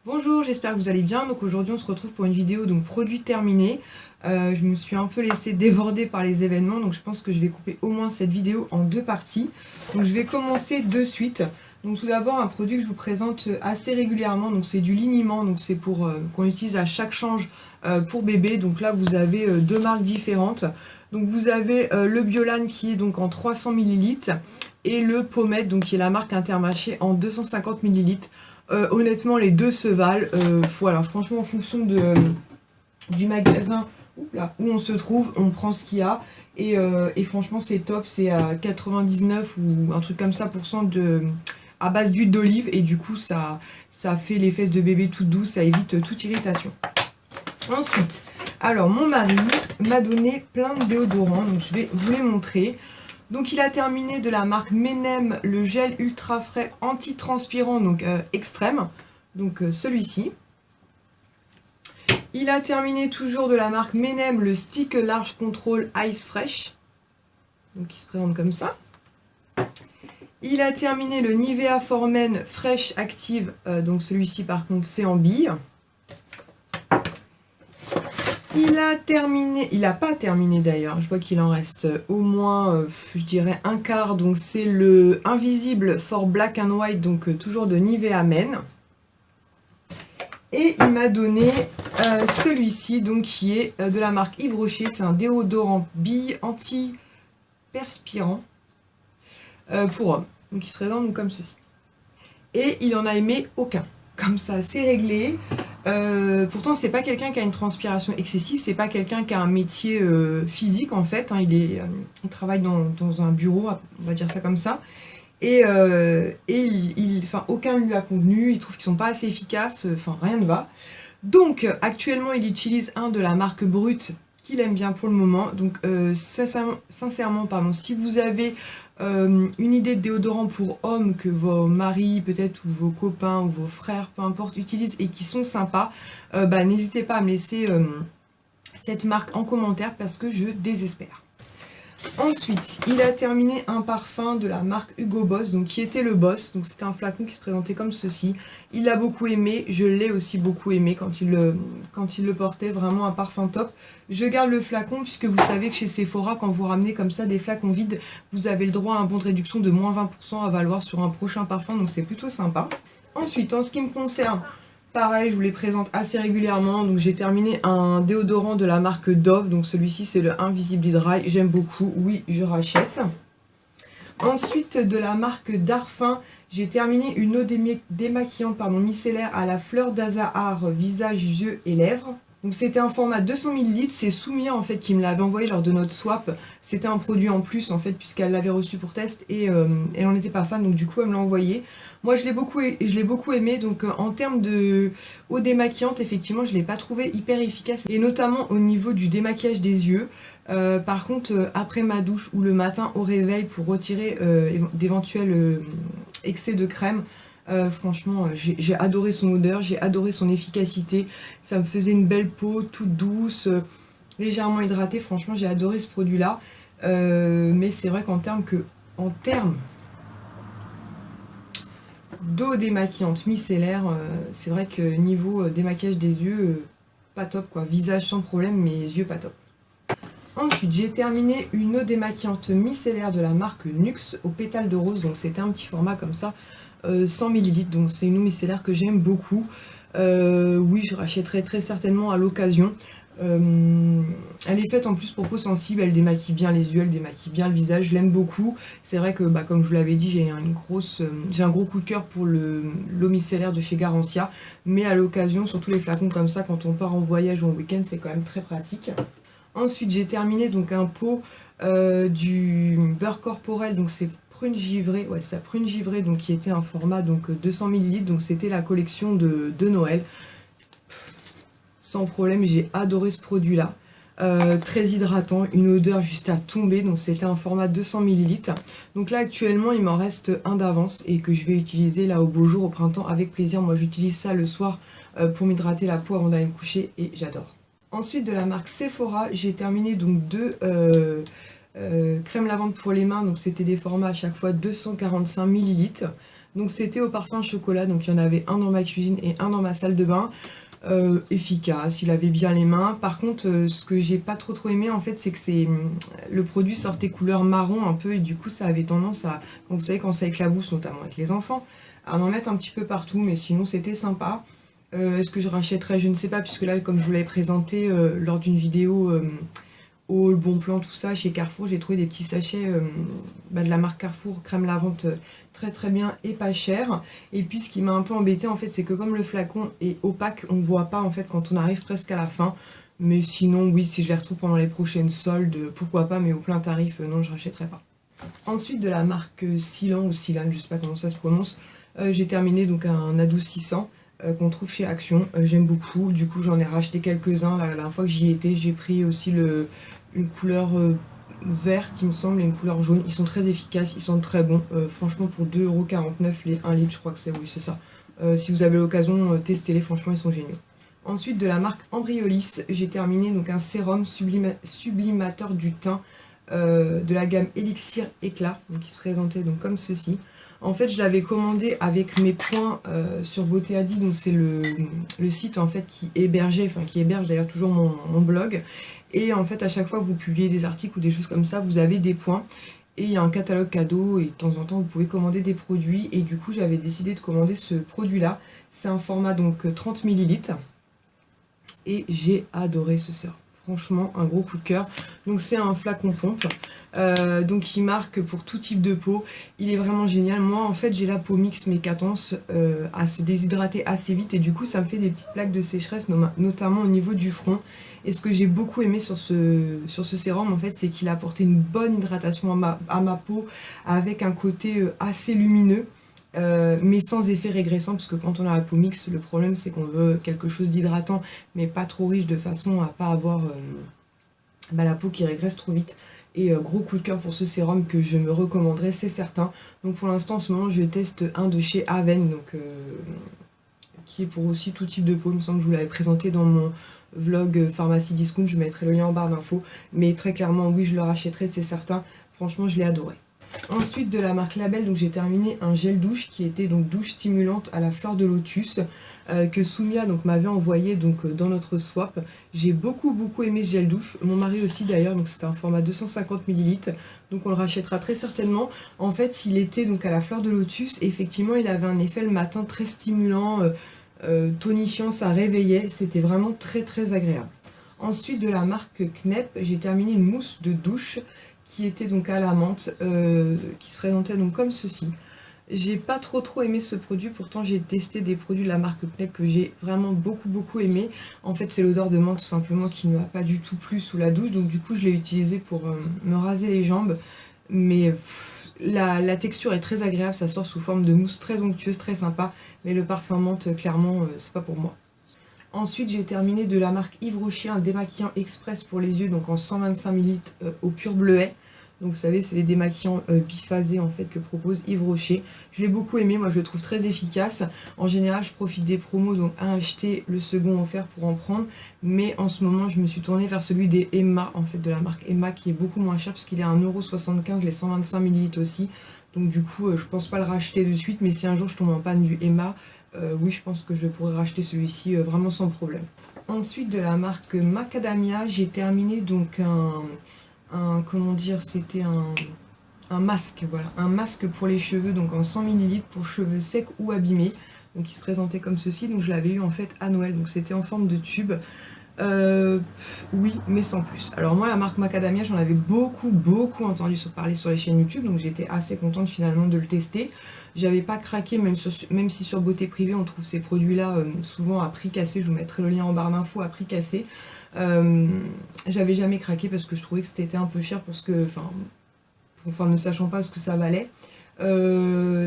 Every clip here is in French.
Bonjour, j'espère que vous allez bien. Donc aujourd'hui on se retrouve pour une vidéo donc produit terminé. Je me suis un peu laissée déborder par les événements, donc je pense que je vais couper au moins cette vidéo en deux parties. Donc je vais commencer de suite. Donc tout d'abord un produit que je vous présente assez régulièrement, donc c'est du liniment, donc c'est pour qu'on utilise à chaque change pour bébé. Donc là vous avez deux marques différentes. Donc vous avez le Biolan qui est donc en 300 ml et le Pomade donc qui est la marque Intermarché en 250 ml. Honnêtement, les deux se valent. Voilà, franchement, en fonction du magasin où on se trouve, on prend ce qu'il y a. Et franchement, c'est top. C'est à 99 ou un truc comme ça à base d'huile d'olive. Et du coup, ça fait les fesses de bébé toutes douces. Ça évite toute irritation. Ensuite, alors mon mari m'a donné plein de déodorants. Donc, je vais vous les montrer. Donc il a terminé de la marque Menem le gel ultra frais anti-transpirant, donc extrême, donc celui-ci. Il a terminé toujours de la marque Menem le stick large control ice fresh, donc il se présente comme ça. Il a terminé le Nivea for Men Fresh Active, donc celui-ci par contre c'est en bille. Il n'a pas terminé d'ailleurs, je vois qu'il en reste au moins, je dirais un quart, donc c'est le Invisible for Black and White, donc toujours de Nivea Men. Et il m'a donné celui-ci, donc qui est de la marque Yves Rocher, c'est un déodorant bille anti-perspirant pour homme, donc il se présente donc comme ceci. Et il en a aimé aucun. Comme ça, c'est réglé. Pourtant, c'est pas quelqu'un qui a une transpiration excessive, c'est pas quelqu'un qui a un métier physique en fait. Hein, il travaille dans un bureau, on va dire ça comme ça. Enfin, aucun ne lui a convenu. Il trouve qu'ils sont pas assez efficaces. Enfin, rien ne va. Donc, actuellement, il utilise un de la marque Brut qu'il aime bien pour le moment. Donc, sincèrement, pardon, si vous avez une idée de déodorant pour hommes que vos maris peut-être ou vos copains ou vos frères peu importe utilisent et qui sont sympas, n'hésitez pas à me laisser cette marque en commentaire parce que je désespère. Ensuite, il a terminé un parfum de la marque Hugo Boss, donc qui était le Boss. Donc c'était un flacon qui se présentait comme ceci. Il l'a beaucoup aimé, je l'ai aussi beaucoup aimé quand il le portait, vraiment un parfum top. Je garde le flacon puisque vous savez que chez Sephora, quand vous ramenez comme ça des flacons vides, vous avez le droit à un bon de réduction de moins 20% à valoir sur un prochain parfum, donc c'est plutôt sympa. Ensuite, en ce qui me concerne, pareil, je vous les présente assez régulièrement. Donc j'ai terminé un déodorant de la marque Dove. Donc celui-ci c'est le Invisible Dry. J'aime beaucoup. Oui, je rachète. Ensuite de la marque Darphin, j'ai terminé une eau démaquillante micellaire à la fleur d'azahar visage, yeux et lèvres. Donc c'était un format 200 ml, c'est Soumia en fait qui me l'avait envoyé lors de notre swap. C'était un produit en plus en fait puisqu'elle l'avait reçu pour test et elle n'en était pas fan, donc du coup elle me l'a envoyé. Moi je l'ai beaucoup aimé, donc en termes de eau démaquillante effectivement je ne l'ai pas trouvé hyper efficace et notamment au niveau du démaquillage des yeux. Par contre après ma douche ou le matin au réveil pour retirer d'éventuels excès de crème, franchement, j'ai adoré son odeur, j'ai adoré son efficacité. Ça me faisait une belle peau, toute douce, légèrement hydratée. Franchement, j'ai adoré ce produit-là. Mais c'est vrai qu'en termes d'eau démaquillante micellaire, c'est vrai que niveau démaquillage des yeux, pas top quoi. Visage sans problème, mais yeux pas top. Ensuite, j'ai terminé une eau démaquillante micellaire de la marque Nuxe au pétale de rose. Donc c'était un petit format comme ça. 100 ml, donc c'est une eau micellaire que j'aime beaucoup. Oui, je rachèterai très certainement à l'occasion. Elle est faite en plus pour peau sensible, elle démaquille bien les yeux, elle démaquille bien le visage, je l'aime beaucoup. C'est vrai que comme je vous l'avais dit, j'ai un gros coup de cœur pour l'eau micellaire de chez Garancia, mais à l'occasion, surtout les flacons comme ça, quand on part en voyage ou en week-end, c'est quand même très pratique. Ensuite, j'ai terminé donc un pot du beurre corporel, donc c'est prune givrée, ouais, ça prune givrée, donc qui était un format donc 200 ml, donc c'était la collection de Noël. Sans problème, j'ai adoré ce produit-là. Très hydratant, une odeur juste à tomber, donc c'était un format 200 ml. Donc là actuellement il m'en reste un d'avance et que je vais utiliser là au beau jour, au printemps avec plaisir. Moi j'utilise ça le soir pour m'hydrater la peau avant d'aller me coucher et j'adore. Ensuite de la marque Sephora, j'ai terminé donc deux crèmes lavande pour les mains, donc c'était des formats à chaque fois 245 ml. Donc c'était au parfum chocolat, donc il y en avait un dans ma cuisine et un dans ma salle de bain. Efficace, il avait bien les mains. Par contre, ce que j'ai pas trop aimé en fait, c'est que le produit sortait couleur marron un peu et du coup ça avait tendance à, vous savez quand ça éclabousse, notamment avec les enfants, à en mettre un petit peu partout, mais sinon c'était sympa. Est-ce que je rachèterais? Je ne sais pas, puisque là, comme je vous l'avais présenté lors d'une vidéo au Bon Plan, tout ça, chez Carrefour, j'ai trouvé des petits sachets de la marque Carrefour, crème lavante, très très bien et pas cher. Et puis ce qui m'a un peu embêté en fait, c'est que comme le flacon est opaque, on ne voit pas en fait quand on arrive presque à la fin. Mais sinon, oui, si je les retrouve pendant les prochaines soldes, pourquoi pas, mais au plein tarif, non, je rachèterai pas. Ensuite, de la marque Silan ou Silan, je sais pas comment ça se prononce, j'ai terminé donc un adoucissant qu'on trouve chez Action. J'aime beaucoup, du coup j'en ai racheté quelques-uns. La dernière fois que j'y étais, j'ai pris aussi une couleur verte, il me semble, et une couleur jaune. Ils sont très efficaces, ils sont très bons. Franchement, pour 2,49 € les 1 litre, je crois que c'est, oui, c'est ça. Si vous avez l'occasion, testez-les, franchement, ils sont géniaux. Ensuite, de la marque Embryolis, j'ai terminé donc un sérum sublimateur du teint de la gamme Elixir Éclat, donc qui se présentait donc comme ceci. En fait, je l'avais commandé avec mes points sur Beauté Addict, donc c'est le site en fait qui héberge d'ailleurs toujours mon blog. Et en fait, à chaque fois que vous publiez des articles ou des choses comme ça, vous avez des points. Et il y a un catalogue cadeau et de temps en temps vous pouvez commander des produits. Et du coup, j'avais décidé de commander ce produit-là. C'est un format donc 30 ml. Et j'ai adoré ce sérum. Franchement, un gros coup de cœur. Donc c'est un flacon pompe. Donc il marque pour tout type de peau. Il est vraiment génial. Moi en fait j'ai la peau mixte mais qui a tendance à se déshydrater assez vite. Et du coup ça me fait des petites plaques de sécheresse, notamment au niveau du front. Et ce que j'ai beaucoup aimé sur ce sérum en fait, c'est qu'il a apporté une bonne hydratation à ma peau. Avec un côté assez lumineux. Mais sans effet régressant, parce que quand on a la peau mixte, le problème c'est qu'on veut quelque chose d'hydratant mais pas trop riche, de façon à pas avoir la peau qui régresse trop vite. Et gros coup de cœur pour ce sérum que je me recommanderais, c'est certain. Donc pour l'instant en ce moment je teste un de chez Aven, donc qui est pour aussi tout type de peau. Il me semble que je vous l'avais présenté dans mon vlog pharmacie discount, je mettrai le lien en barre d'infos. Mais très clairement oui, je le rachèterai, c'est certain. Franchement je l'ai adoré. Ensuite de la marque Label, donc j'ai terminé un gel douche qui était donc douche stimulante à la fleur de lotus que Soumia donc m'avait envoyé donc dans notre swap. J'ai beaucoup aimé ce gel douche, mon mari aussi d'ailleurs, donc c'était un format 250 ml, donc on le rachètera très certainement. En fait il était donc à la fleur de lotus et effectivement il avait un effet le matin très stimulant, tonifiant, ça réveillait, c'était vraiment très agréable. Ensuite de la marque Knep, j'ai terminé une mousse de douche qui était donc à la menthe, qui se présentait donc comme ceci. J'ai pas trop aimé ce produit, pourtant j'ai testé des produits de la marque Knep que j'ai vraiment beaucoup aimé. En fait c'est l'odeur de menthe tout simplement qui ne m'a pas du tout plu sous la douche, donc du coup je l'ai utilisé pour me raser les jambes. Mais la texture est très agréable, ça sort sous forme de mousse très onctueuse, très sympa, mais le parfum menthe clairement c'est pas pour moi. Ensuite, j'ai terminé de la marque Yves Rocher un démaquillant express pour les yeux, donc en 125 ml au pur bleuet. Donc vous savez, c'est les démaquillants biphasés en fait que propose Yves Rocher. Je l'ai beaucoup aimé, moi je le trouve très efficace. En général, je profite des promos, donc un acheté, le second offert pour en prendre. Mais en ce moment, je me suis tournée vers celui des Emma, en fait de la marque Emma, qui est beaucoup moins cher parce qu'il est à 1,75 € les 125 ml aussi. Donc du coup, je pense pas le racheter de suite, mais si un jour je tombe en panne du Emma, oui, je pense que je pourrais racheter celui-ci vraiment sans problème. Ensuite, de la marque Macadamia, j'ai terminé donc comment dire, c'était un masque, voilà, un masque pour les cheveux, donc en 100 ml pour cheveux secs ou abîmés. Donc il se présentait comme ceci, donc je l'avais eu en fait à Noël, donc c'était en forme de tube. Oui, mais sans plus. Alors moi, la marque Macadamia, j'en avais beaucoup entendu parler sur les chaînes YouTube, donc j'étais assez contente finalement de le tester. J'avais pas craqué, même si sur Beauté Privée on trouve ces produits-là souvent à prix cassé. Je vous mettrai le lien en barre d'infos, à prix cassé. J'avais jamais craqué parce que je trouvais que c'était un peu cher pour ce que, enfin ne sachant pas ce que ça valait.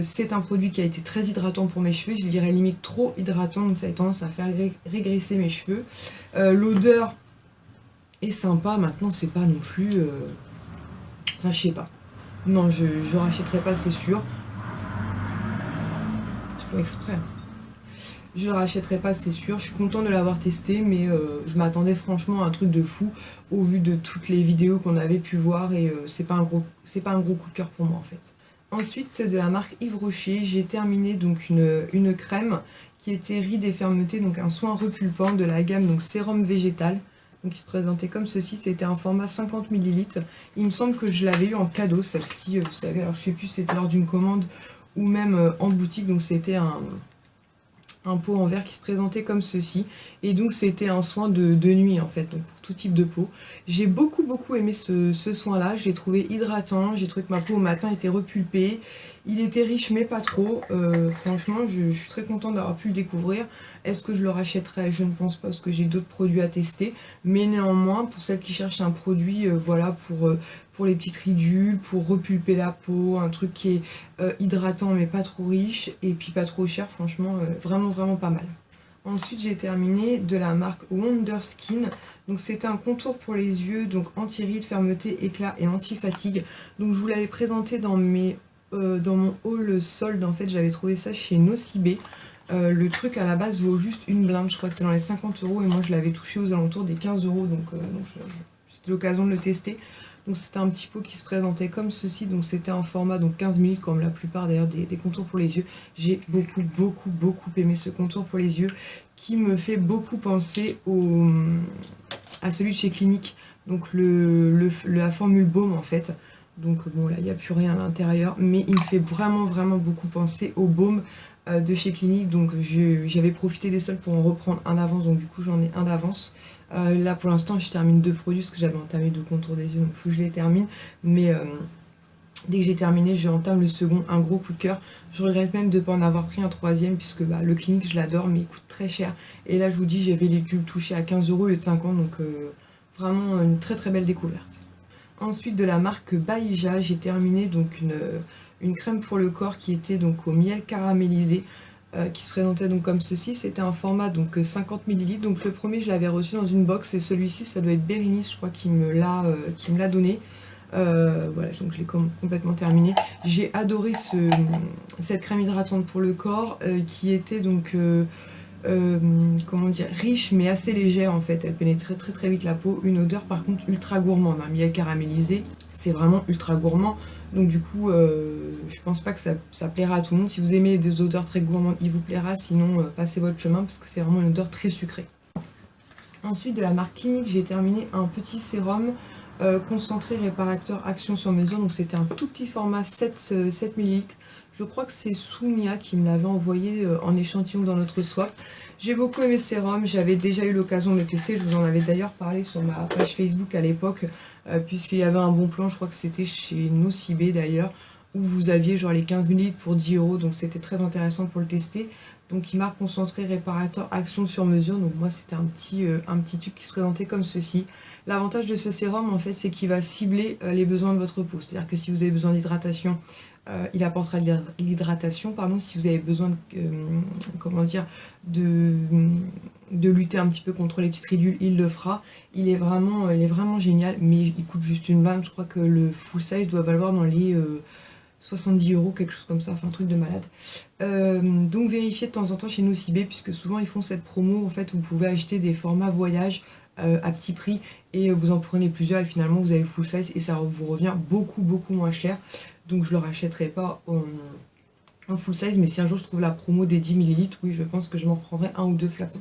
C'est un produit qui a été très hydratant pour mes cheveux, je dirais limite trop hydratant, donc ça a tendance à faire régresser mes cheveux. L'odeur est sympa, maintenant c'est pas non plus... Enfin je sais pas. Non, je rachèterai pas, c'est sûr. Je fais exprès. Je le rachèterai pas, c'est sûr. Je suis contente de l'avoir testé, mais je m'attendais franchement à un truc de fou au vu de toutes les vidéos qu'on avait pu voir et c'est pas un gros coup de cœur pour moi en fait. Ensuite, de la marque Yves Rocher, j'ai terminé donc une crème qui était rides et fermeté, donc un soin repulpant de la gamme donc sérum végétal. Donc il se présentait comme ceci, c'était un format 50 ml. Il me semble que je l'avais eu en cadeau, celle-ci, vous savez, alors je sais plus si c'était lors d'une commande ou même en boutique, donc c'était un pot en verre qui se présentait comme ceci, et donc c'était un soin de nuit en fait, donc pour tout type de peau. J'ai beaucoup aimé ce soin là, je l'ai trouvé hydratant, j'ai trouvé que ma peau au matin était repulpée, il était riche mais pas trop. Franchement je suis très contente d'avoir pu le découvrir. Est-ce que je le rachèterai? Je ne pense pas, parce que j'ai d'autres produits à tester, mais néanmoins pour celles qui cherchent un produit voilà, pour les petites ridules, pour repulper la peau, un truc qui est hydratant mais pas trop riche et puis pas trop cher, franchement vraiment pas mal. Ensuite j'ai terminé de la marque Wonder Skin, donc c'était un contour pour les yeux, donc anti-rides, fermeté, éclat et anti-fatigue. Donc je vous l'avais présenté dans mon haul solde, en fait j'avais trouvé ça chez Nocibé. Le truc à la base vaut juste une blinde, je crois que c'est dans les 50 € et moi je l'avais touché aux alentours des 15 €, donc c'était l'occasion de le tester. Donc c'était un petit pot qui se présentait comme ceci, donc c'était un format donc 15 ml comme la plupart d'ailleurs des contours pour les yeux. J'ai beaucoup aimé ce contour pour les yeux qui me fait beaucoup penser à celui de chez Clinique, donc la formule baume en fait. Donc bon là il n'y a plus rien à l'intérieur, mais il me fait vraiment beaucoup penser au baume de chez Clinique. Donc j'avais profité des soldes pour en reprendre un d'avance, donc du coup j'en ai un d'avance. Là pour l'instant je termine 2 produits parce que j'avais entamé 2 contours des yeux, donc il faut que je les termine, mais dès que j'ai terminé je entame le second, un gros coup de cœur. Je regrette même de ne pas en avoir pris un troisième, puisque le Clinique je l'adore mais il coûte très cher, et là je vous dis j'avais les tubes touchés à 15 € au lieu de 50, donc vraiment une très belle découverte. Ensuite de la marque Baïja, j'ai terminé donc une crème pour le corps qui était donc au miel caramélisé, qui se présentait donc comme ceci. C'était un format donc 50 ml. Donc le premier je l'avais reçu dans une box, et celui-ci ça doit être Bérénice je crois qui me l'a donné. Voilà, donc je l'ai complètement terminé. J'ai adoré cette crème hydratante pour le corps qui était donc comment dire, riche mais assez légère en fait. Elle pénétrait très vite la peau. Une odeur par contre ultra gourmande, un miel caramélisé, c'est vraiment ultra gourmand. Donc du coup je pense pas que ça plaira à tout le monde. Si vous aimez des odeurs très gourmandes, il vous plaira, sinon passez votre chemin, parce que c'est vraiment une odeur très sucrée. Ensuite de la marque Clinique, j'ai terminé un petit sérum concentré réparateur action sur mesure. Donc c'était un tout petit format 7 ml. Je crois que c'est Soumia qui me l'avait envoyé en échantillon dans notre swap. J'ai beaucoup aimé ce sérum, j'avais déjà eu l'occasion de le tester, je vous en avais d'ailleurs parlé sur ma page Facebook à l'époque, puisqu'il y avait un bon plan, je crois que c'était chez Nocibé d'ailleurs, où vous aviez genre les 15 ml pour 10 €, donc c'était très intéressant pour le tester. Donc il marque concentré réparateur action sur mesure, donc moi c'était un petit tube qui se présentait comme ceci. L'avantage de ce sérum en fait, c'est qu'il va cibler les besoins de votre peau, c'est-à-dire que si vous avez besoin d'hydratation, il apportera de l'hydratation, pardon. Si vous avez besoin comment dire, de lutter un petit peu contre les petites ridules, il le fera. Il est vraiment génial, mais il coûte juste une blinde. Je crois que le full size doit valoir dans les 70 €, quelque chose comme ça, enfin un truc de malade. Donc vérifiez de temps en temps chez Nocibé, puisque souvent ils font cette promo en fait où vous pouvez acheter des formats voyage à petit prix, et vous en prenez plusieurs et finalement vous avez le full size et ça vous revient beaucoup moins cher. Donc je le rachèterai pas en full size, mais si un jour je trouve la promo des 10 ml, oui je pense que je m'en prendrai un ou deux flacons.